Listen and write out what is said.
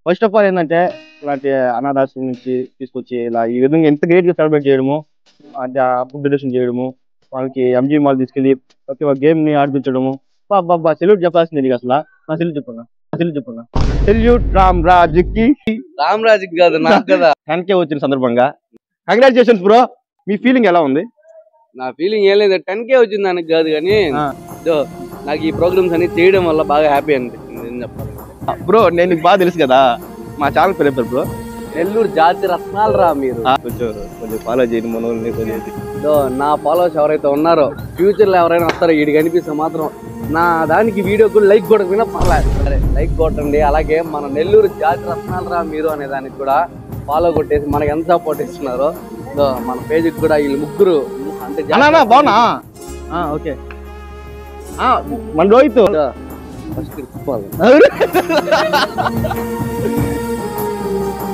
First of all ఏంటంటే ఇలాంటి అనాథాశ్రమం నుంచి తీసుకొచ్చి ఇలా ఈ విధంగా ఎంత గ్రేట్ గా సెలబ్రేట్ చేయడము, అంటే ఫుడ్ డొనేషన్ చేయడము, వాళ్ళకి ఎంజీ మాల్ తీసుకెళ్ళి ప్రతి ఒక్క గేమ్ ని ఆడిపించడము. బాబా సెల్యూట్ చెప్పాల్సింది నీకు అసలు. సెల్యూట్ చెప్పున్నా సెల్యూట్ రామ్ రాజుకి. రామ్ రాజుకి కాదు, నాకు కదా. 10K వచ్చిన సందర్భంగా కంగ్రాచులేషన్స్ బ్రో. మీ ఫీలింగ్ ఎలా ఉంది? నా ఫీలింగ్ ఏం లేదు, 10K వచ్చింది దానికి కాదు, కానీ నాకు ఈ ప్రోగ్రామ్స్ అన్ని చేయడం వల్ల బాగా హ్యాపీ అనిపిస్తుంది. ఏం చెప్పాలి బ్రో, నేను నీకు బాగా తెలుసు కదా, మా ఛానల్ పేరు చెప్పారు బ్రో. నెల్లూరు జాతి రత్నాలు రా మీరు. కొంచెం ఫాలో చేయండి మనోళ్ళని. నా ఫాలోవర్స్ ఎవరైతే ఉన్నారో ఫ్యూచర్ లో ఎవరైనా వస్తారో వీడికి కనిపిస్తే మాత్రం నా దానికి వీడియో కూడా లైక్ కొట్టకపోయినా పర్లేదు, సరే లైక్ కొట్టండి. అలాగే మన నెల్లూరు జాతి రత్నాలు రా మీరు అనే దానికి కూడా ఫాలో కొట్టేసి మనకి ఎంత సపోర్ట్ ఇస్తున్నారో మన పేజ్ కూడా వీళ్ళు ముగ్గురు అంటే బాగున్నా. ఓకే, మన రోహిత్ ఫస్ట్